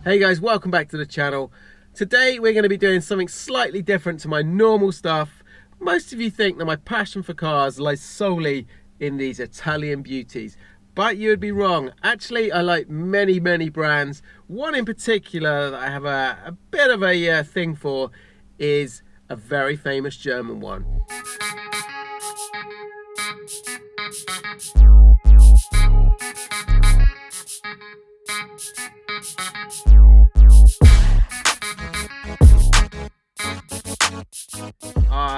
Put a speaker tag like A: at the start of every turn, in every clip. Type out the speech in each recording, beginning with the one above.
A: Hey guys, welcome back to the channel. Today we're going to be doing something slightly different to my normal stuff. Most of you think that my passion for cars lies solely in these Italian beauties, but you would be wrong. Actually, I like many brands. One in particular that I have a bit of a thing for is a very famous German one.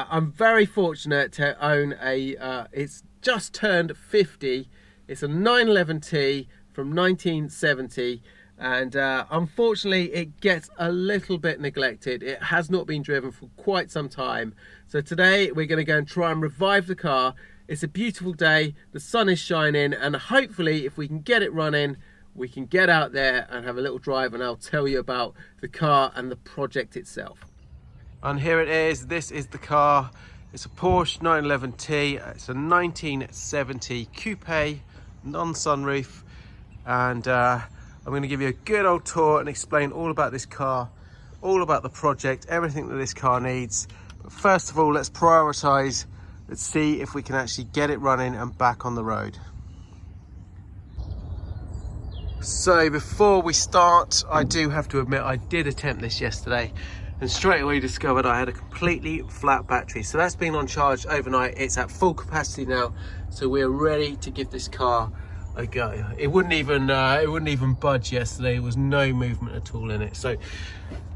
A: I'm very fortunate to own it's just turned 50. It's a 911T from 1970, and unfortunately it gets a little bit neglected. It has not been driven for quite some time. So today we're going to go and try and revive the car. It's a beautiful day, the sun is shining, and hopefully if we can get it running, we can get out there and have a little drive, and I'll tell you about the car and the project itself. And here it is. This is the car. It's a Porsche 911T. It's a 1970 coupe, non-sunroof, and I'm going to give you a good old tour and explain all about this car, all about the project, everything that this car needs. But first of all, let's prioritize. Let's see if we can actually get it running and back on the road. So before we start, I do have to admit I did attempt this yesterday and straight away discovered I had a completely flat battery. So that's been on charge overnight. It's at full capacity now, so we're ready to give this car a go. It wouldn't even budge yesterday. There was no movement at all in it. So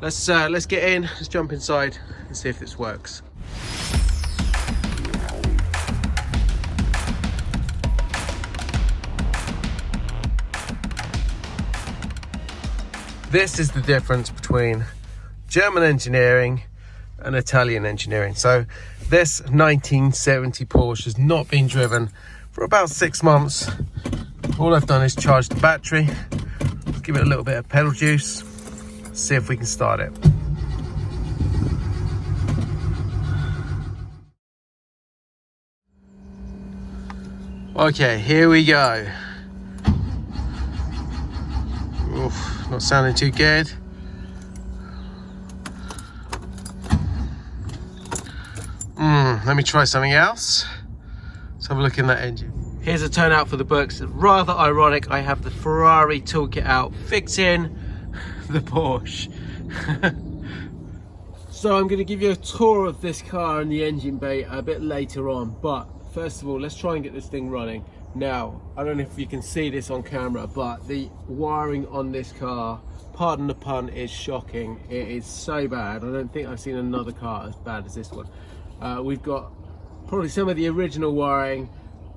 A: let's get in, let's jump inside and see if this works. This is the difference between German engineering and Italian engineering. So this 1970 Porsche has not been driven for about 6 months. All I've done is charge the battery, give it a little bit of pedal juice, see if we can start it. Okay, here we go. Oof, not sounding too good. Let me try something else. Let's have a look in that engine. Here's a turnout for the books. Rather ironic, I have the Ferrari toolkit out, fixing the Porsche. So I'm going to give you a tour of this car and the engine bay a bit later on, but first of all, let's try and get this thing running. Now, I don't know if you can see this on camera, but the wiring on this car, pardon the pun, is shocking. It is so bad. I don't think I've seen another car as bad as this one. We've got probably some of the original wiring,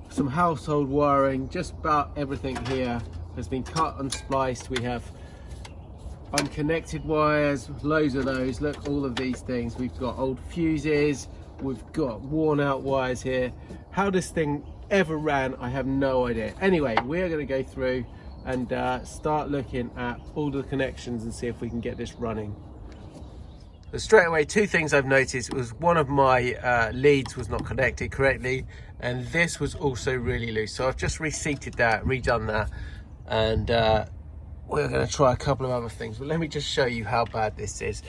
A: some household wiring, just about everything here has been cut and spliced. We have unconnected wires, loads of those. Look, all of these things. We've got old fuses, we've got worn out wires here. How this thing ever ran, I have no idea. Anyway, we're going to go through and start looking at all the connections and see if we can get this running. So straight away, two things I've noticed was one of my leads was not connected correctly, and this was also really loose. So I've just reseated that, redone that, and we're going to try a couple of other things. But let me just show you how bad this is.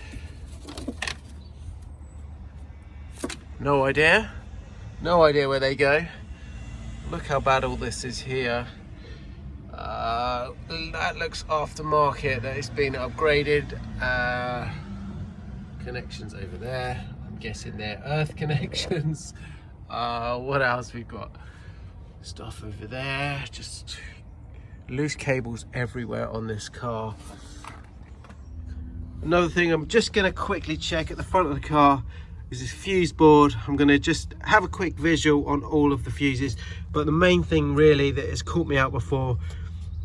A: No idea where they go. Look how bad all this is here. That looks aftermarket, that it's been upgraded. Connections over there, I'm guessing they're earth connections. What else we've got? Stuff over there, just loose cables everywhere on this car. Another thing I'm just going to quickly check at the front of the car is this fuse board. I'm going to just have a quick visual on all of the fuses, but the main thing really that has caught me out before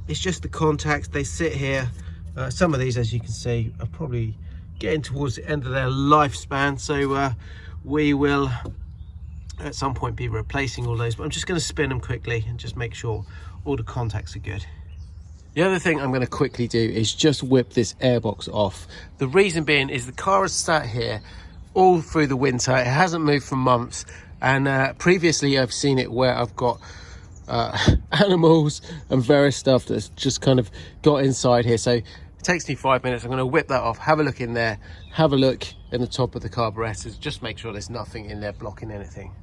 A: is just the contacts. They sit here. Some of these, as you can see, are probably getting towards the end of their lifespan, so we will at some point be replacing all those, but I'm just going to spin them quickly and just make sure all the contacts are good. The other thing I'm going to quickly do is just whip this airbox off. The reason being is the car has sat here all through the winter. It hasn't moved for months, and previously I've seen it where I've got animals and various stuff that's just kind of got inside here. So It takes me 5 minutes. I'm going to whip that off, have a look in there, have a look in the top of the carburetors, just make sure there's nothing in there blocking anything.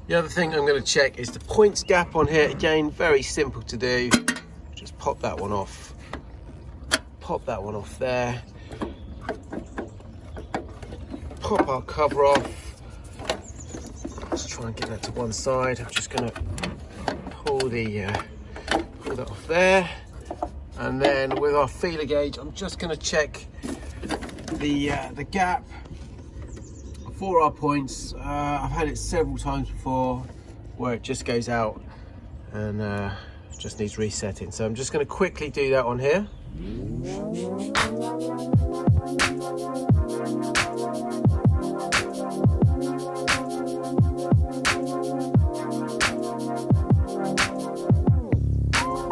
A: The other thing I'm going to check is the points gap on here. Again, very simple to do. Just pop that one off. Pop that one off there. Pop our cover off. Let's try and get that to one side. I'm just going to pull that off there. And then with our feeler gauge, I'm just going to check the gap for our points. I've had it several times before where it just goes out and just needs resetting. So I'm just going to quickly do that on here.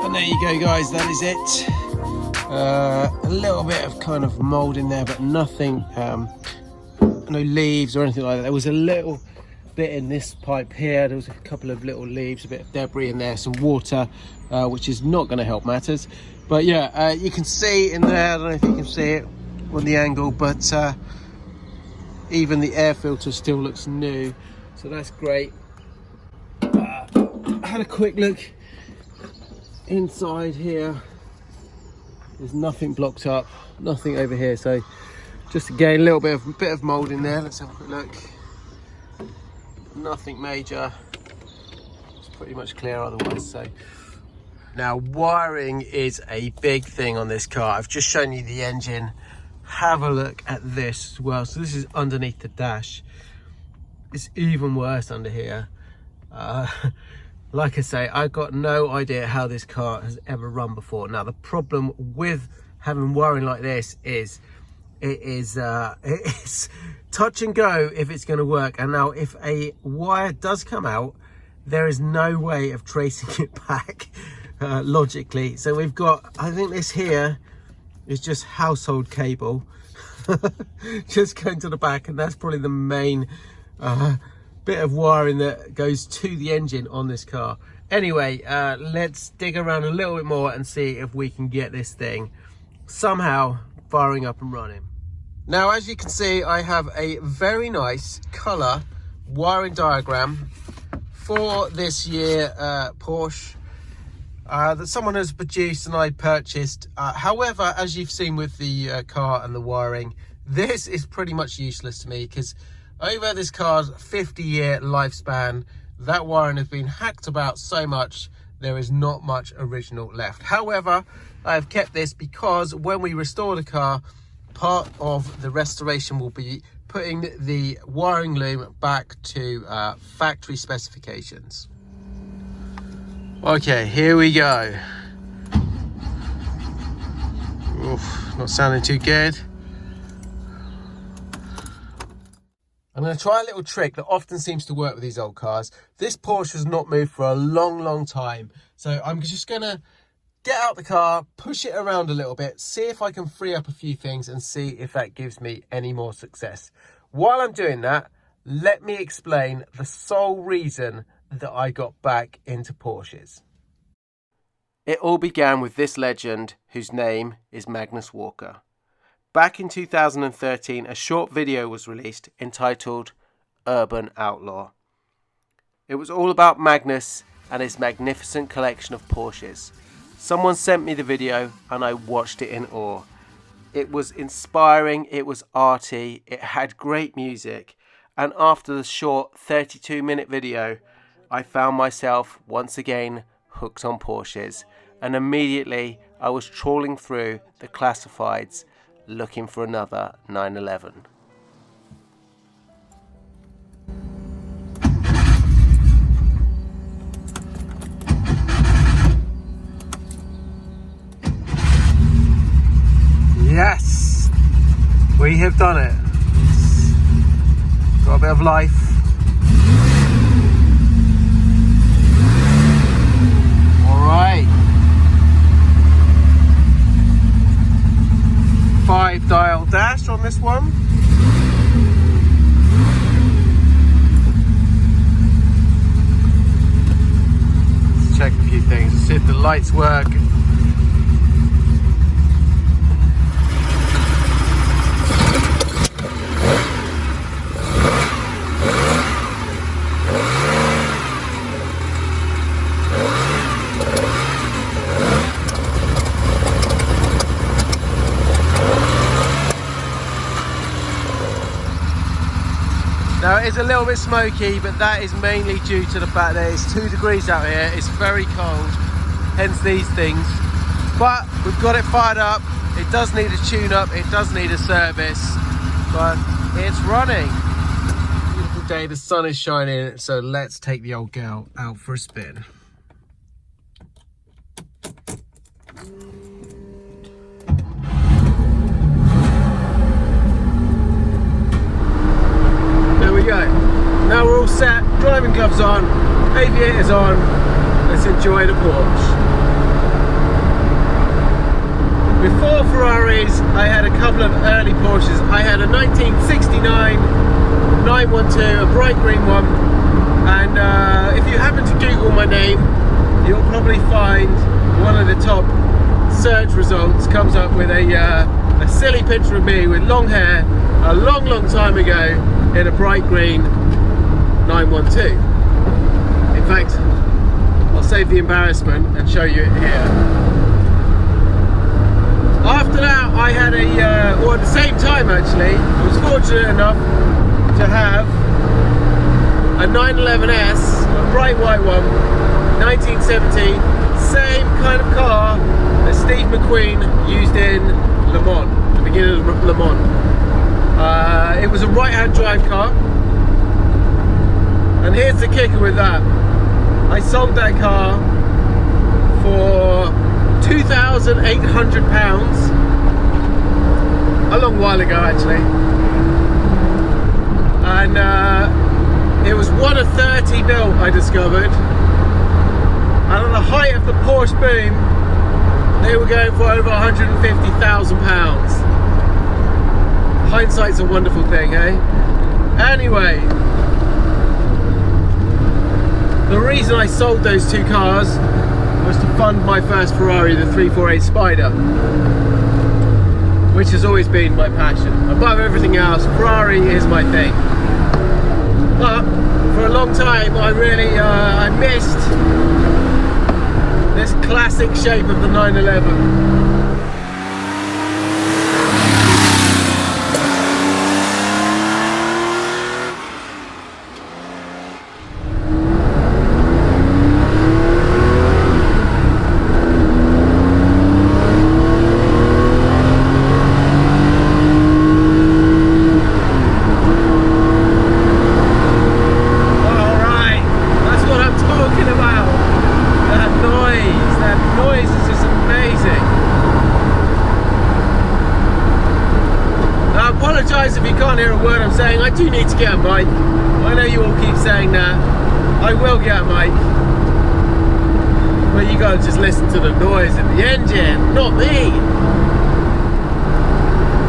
A: And there you go, guys, that is it. A little bit of kind of mold in there, but nothing, no leaves or anything like that. There was a little bit in this pipe here. There was a couple of little leaves, a bit of debris in there, some water, which is not going to help matters. But yeah, you can see in there, I don't know if you can see it on the angle, but even the air filter still looks new, so that's great. I had a quick look inside here. There's nothing blocked up, nothing over here, so just again a little bit of mold in there. Let's have a quick look. Nothing major, it's pretty much clear otherwise. So now wiring is a big thing on this car. I've just shown you the engine. Have a look at this as well. So this is underneath the dash. It's even worse under here. Like I say, I've got no idea how this car has ever run before. Now the problem with having wiring like this is it is touch and go if it's going to work. And now if a wire does come out, there is no way of tracing it back logically. So we've got, I think this here is just household cable just going to the back, and that's probably the main bit of wiring that goes to the engine on this car. Anyway, let's dig around a little bit more and see if we can get this thing somehow firing up and running. Now, as you can see, I have a very nice color wiring diagram for this year Porsche that someone has produced and I purchased. However, as you've seen with the car and the wiring, this is pretty much useless to me, because over this car's 50-year lifespan, that wiring has been hacked about so much, there is not much original left. However, I have kept this because when we restore the car, part of the restoration will be putting the wiring loom back to factory specifications. Okay, here we go. Oof, not sounding too good. I'm going to try a little trick that often seems to work with these old cars. This Porsche has not moved for a long time. So I'm just going to get out the car, push it around a little bit, see if I can free up a few things and see if that gives me any more success. While I'm doing that, let me explain the sole reason that I got back into Porsches. It all began with this legend whose name is Magnus Walker. Back in 2013, a short video was released entitled Urban Outlaw. It was all about Magnus and his magnificent collection of Porsches. Someone sent me the video and I watched it in awe. It was inspiring, it was arty, it had great music, and after the short 32-minute video, I found myself once again hooked on Porsches, and immediately I was trawling through the classifieds looking for another 911. Yes, we have done it. Got a bit of life. All right. 5-dial dash on this one. Let's check a few things. See if the lights work. car is a little bit smoky, but that is mainly due to the fact that it's 2 degrees out here. It's very cold, hence these things. But we've got it fired up. It does need a tune-up, it does need a service, but it's running. Beautiful day, the sun is shining, so let's take the old girl out for a spin. There we go. Now we're all set, driving gloves on, aviators on, let's enjoy the Porsche. Before Ferraris, I had a couple of early Porsches. I had a 1969 912, a bright green one. And if you happen to Google my name, you'll probably find one of the top search results comes up with a silly picture of me with long hair a long time ago in a bright green 912. In fact, I'll save the embarrassment and show you it here. After that, I had or at the same time actually, I was fortunate enough to have a 911S, a bright white one, 1970, same kind of car that Steve McQueen used in Le Mans, the beginning of Le Mans. It was a right-hand drive car, and here's the kicker with that. I sold that car for £2,800 a long while ago actually, and it was one of 30 built, I discovered, and at the height of the Porsche boom they were going for over £150,000. Hindsight's a wonderful thing, eh? Anyway, the reason I sold those two cars was to fund my first Ferrari, the 348 Spider, which has always been my passion. Above everything else, Ferrari is my thing. But for a long time, I missed this classic shape of the 911. If you can't hear a word I'm saying, I do need to get a mic. I know you all keep saying that. I will get a mic. But you gotta just listen to the noise of the engine, not me.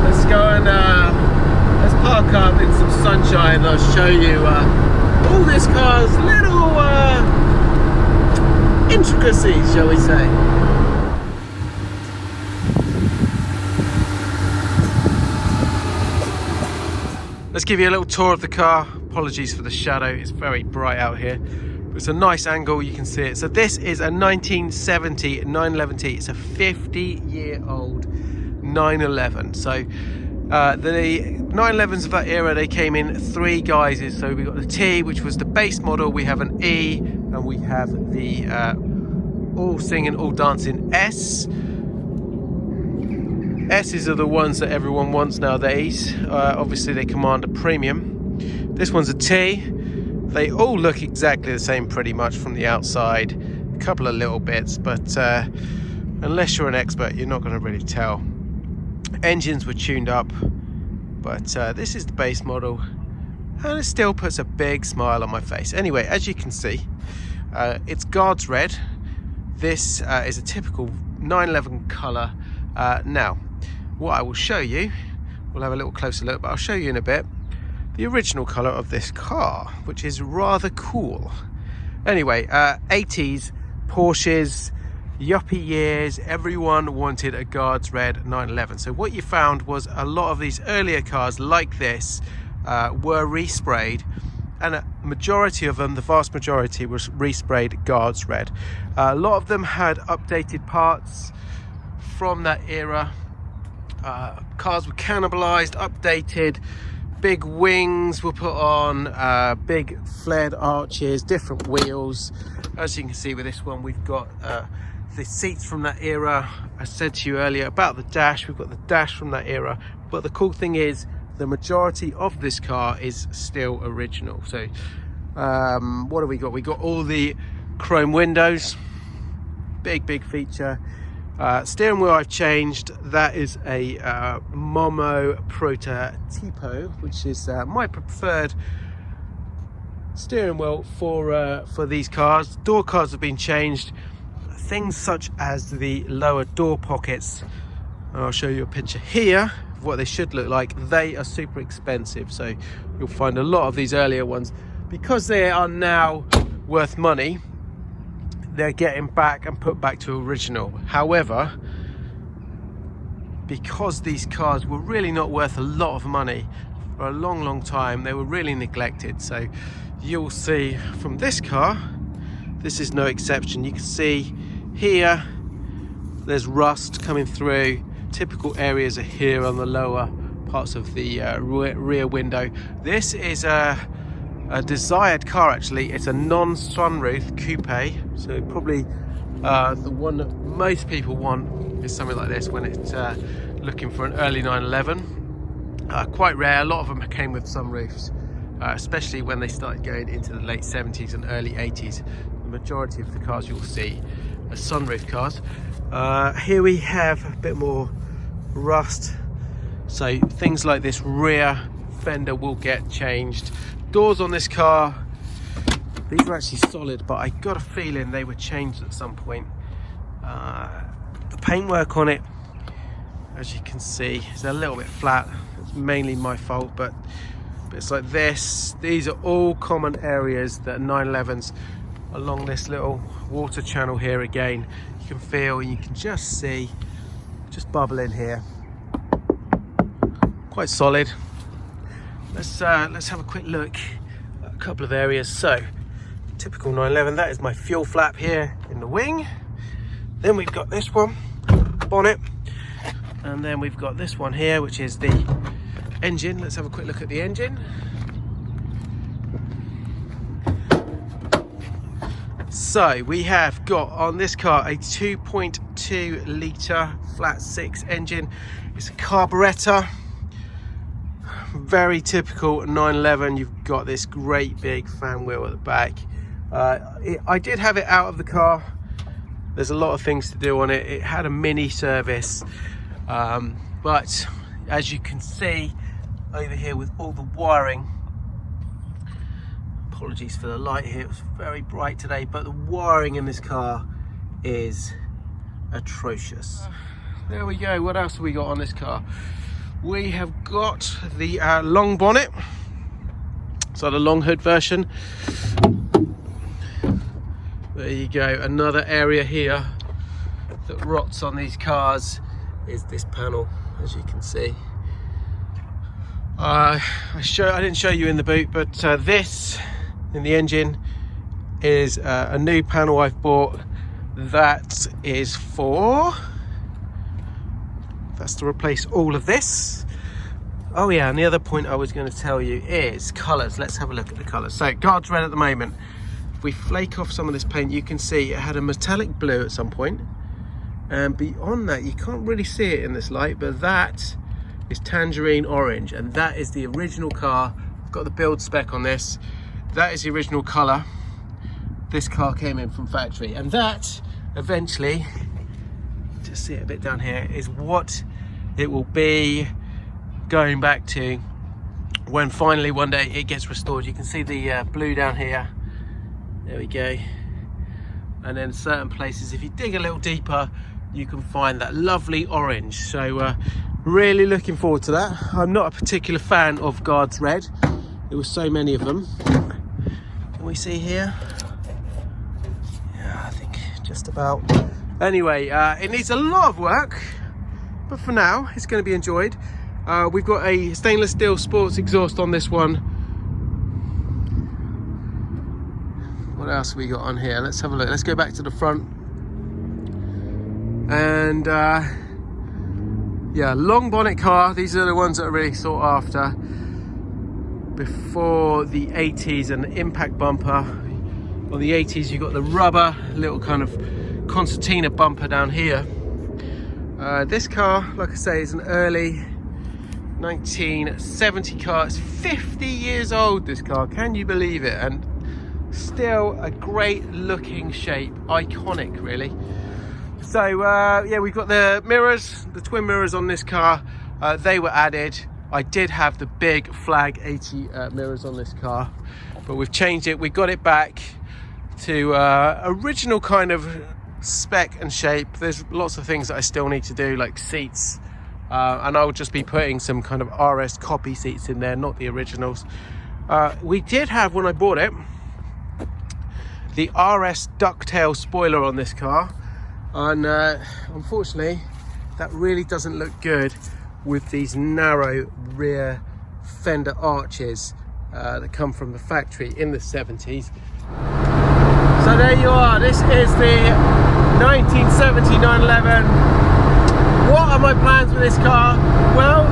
A: Let's go and let's park up in some sunshine and I'll show you all this car's little intricacies, shall we say. Let's give you a little tour of the car. Apologies for the shadow, it's very bright out here. But it's a nice angle, you can see it. So this is a 1970 911T. It's a 50-year-old 911. So the 911s of that era, they came in 3 guises. So we got the T, which was the base model. We have an E, and we have the all singing, all dancing S. S's are the ones that everyone wants nowadays. Obviously they command a premium. This one's a T. They all look exactly the same pretty much from the outside. A couple of little bits, but unless you're an expert, you're not going to really tell. Engines were tuned up, but this is the base model, and it still puts a big smile on my face. Anyway, as you can see, it's Guards Red. This is a typical 911 colour. Now, what I will show you, we'll have a little closer look, but I'll show you in a bit the original colour of this car, which is rather cool. Anyway, 80s Porsches, yuppie years, everyone wanted a Guards Red 911. So what you found was a lot of these earlier cars like this were resprayed, and a majority of them, the vast majority, was resprayed Guards Red. A lot of them had updated parts from that era. Cars were cannibalized, updated, big wings were put on, big flared arches, different wheels. As you can see with this one, we've got the seats from that era. I said to you earlier about the dash, we've got the dash from that era, but the cool thing is the majority of this car is still original. So what have we got? We got all the chrome windows, big feature. Steering wheel I've changed. That is a Momo Prototipo, which is my preferred steering wheel for these cars. Door cards have been changed. Things such as the lower door pockets, and I'll show you a picture here of what they should look like. They are super expensive, so you'll find a lot of these earlier ones, because they are now worth money, they're getting back and put back to original. However, because these cars were really not worth a lot of money for a long time, they were really neglected. So you'll see from this car, this is no exception. You can see here there's rust coming through. Typical areas are here on the lower parts of the rear window. This is a desired car, actually. It's a non-sunroof coupe, so probably the one that most people want is something like this when it's looking for an early 911. Quite rare. A lot of them came with sunroofs, especially when they started going into the late 70s and early 80s. The majority of the cars you'll see are sunroof cars. Here we have a bit more rust, so things like this rear fender will get changed. Doors on this car, these are actually solid, but I got a feeling they were changed at some point. The paintwork on it, as you can see, is a little bit flat. It's mainly my fault, but it's like this. These are all common areas that 911s along this little water channel here. Again, you can feel, you can just see, just bubbling here. Quite solid. Let's have a quick look at a couple of areas. So, typical 911, that is my fuel flap here in the wing. Then we've got this one, bonnet. And then we've got this one here, which is the engine. Let's have a quick look at the engine. So, we have got on this car a 2.2 litre flat 6 engine. It's a carburettor. Very typical 911. You've got this great big fan wheel at the back. I did have it out of the car. There's a lot of things to do on it. It had a mini service, but as you can see over here with all the wiring, apologies for the light here, it was very bright today, but the wiring in this car is atrocious. There we go. What else have we got on this car? We have got the long bonnet, so the long hood version. There you go. Another area here that rots on these cars is this panel, as you can see. I didn't show you in the boot, but this in the engine is a new panel I've bought. That is that's to replace all of this. Oh yeah, and the other point I was going to tell you is colours. Let's have a look at the colours. So guards red at the moment. If we flake off some of this paint, you can see it had a metallic blue at some point, and beyond that you can't really see it in this light, but that is tangerine orange, and that is the original car. I've got the build spec on this. That is the original colour this car came in from factory, and that eventually, just see it a bit down here, is what it will be going back to when finally one day it gets restored. You can see the blue down here. There we go. And then certain places, if you dig a little deeper, you can find that lovely orange. So really looking forward to that. I'm not a particular fan of guards red. There were so many of them. Can we see here? Yeah, I think just about. Anyway, it needs a lot of work, but for now it's going to be enjoyed. We've got a stainless steel sports exhaust on this one. What else have we got on here? Let's have a look. Let's go back to the front. And yeah, long bonnet car. These are the ones that are really sought after. before the 80s and the impact bumper. On the 80s you got the rubber little kind of concertina bumper down here. This car, like I say, is an early 1970 car. It's 50 years old, this car, can you believe it? And still a great looking shape, iconic really. So yeah, we've got the mirrors, the twin mirrors on this car. They were added. I did have the big flag 80 mirrors on this car, but we've changed it. We got it back to original kind of spec and shape. There's lots of things that I still need to do, like seats, and I'll just be putting some kind of RS copy seats in there, not the originals. We did have, when I bought it, the RS ducktail spoiler on this car, and unfortunately that really doesn't look good with these narrow rear fender arches that come from the factory in the 70s. So there you are, this is the 1970 911. What are my plans with this car? Well,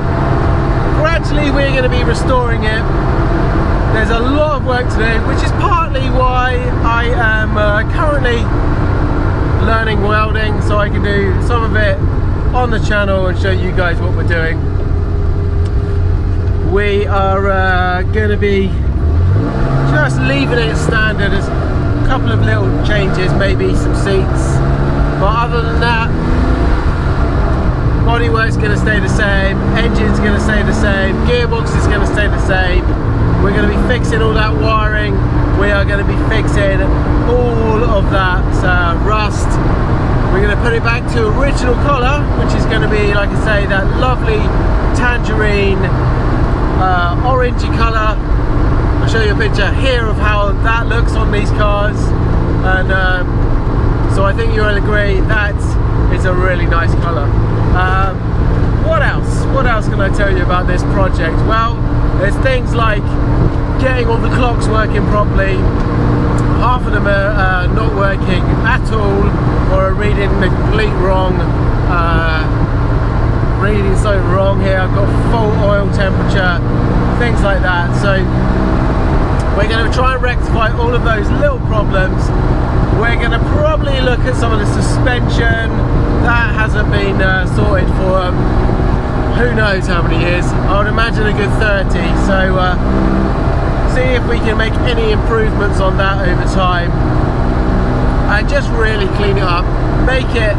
A: gradually we're going to be restoring it. There's a lot of work to do, which is partly why I am currently learning welding, so I can do some of it on the channel and show you guys what we're doing. We are going to be just leaving it standard. As a couple of little changes, maybe some seats, but other than that, bodywork's going to stay the same, engine's going to stay the same, gearbox is going to stay the same. We're going to be fixing all that wiring. We are going to be fixing all of that rust. We're going to put it back to original colour, which is going to be, like I say, that lovely tangerine orangey colour. I'll show you a picture here of how that looks on these cars, and so I think you'll agree that is a really nice colour. What else? What else can I tell you about this project? Well, there's things like getting all the clocks working properly. Half of them are not working at all, or are reading the complete wrong. Reading something wrong here. I've got full oil temperature, things like that. So we're going to try and rectify all of those little problems. We're going to probably look at some of the suspension. That hasn't been sorted for who knows how many years. I would imagine a good 30. So see if we can make any improvements on that over time, and just really clean it up, make it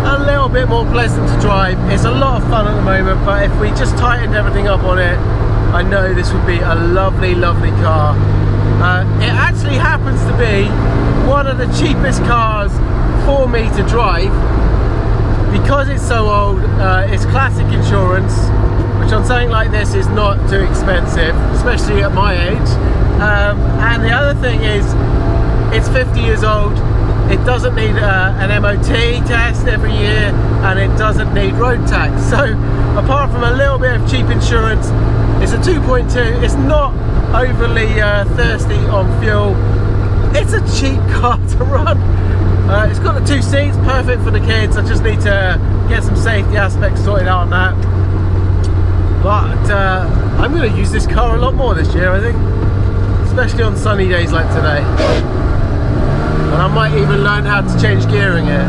A: a little bit more pleasant to drive. It's a lot of fun at the moment, but if we just tightened everything up on it, I know this would be a lovely, lovely car. It actually happens to be one of the cheapest cars for me to drive, because it's so old. It's classic insurance, which on something like this is not too expensive, especially at my age. And the other thing is, it's 50 years old. It doesn't need an MOT test every year, and it doesn't need road tax. So apart from a little bit of cheap insurance, it's a 2.2. It's not overly thirsty on fuel. It's a cheap car to run. It's got the 2 seats, perfect for the kids. I just need to get some safety aspects sorted out on that. But I'm going to use this car a lot more this year, I think, especially on sunny days like today. And I might even learn how to change gearing here.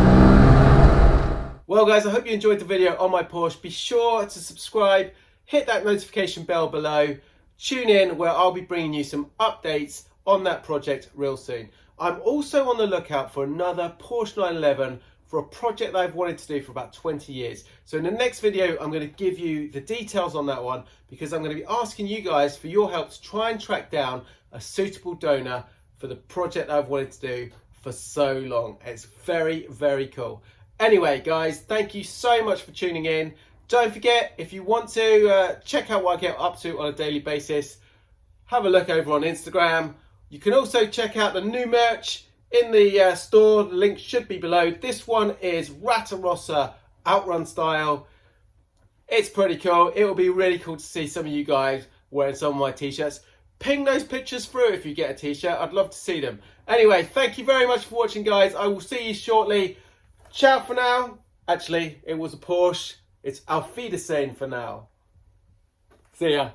A: Well guys, I hope you enjoyed the video on my Porsche. Be sure to subscribe, hit that notification bell below, tune in where I'll be bringing you some updates on that project real soon. I'm also on the lookout for another Porsche 911 for a project that I've wanted to do for about 20 years. So in the next video, I'm going to give you the details on that one, because I'm going to be asking you guys for your help to try and track down a suitable donor for the project that I've wanted to do for so long. It's very, very cool. Anyway, guys, thank you so much for tuning in. Don't forget, if you want to check out what I get up to on a daily basis, have a look over on Instagram. You can also check out the new merch in the store. The link should be below. This one is Ratarossa Outrun style. It's pretty cool. It will be really cool to see some of you guys wearing some of my t-shirts. Ping those pictures through if you get a t-shirt. I'd love to see them. Anyway, thank you very much for watching, guys. I will see you shortly. Ciao for now. Actually, it was a Porsche. It's Auf Wiedersehen for now. See ya.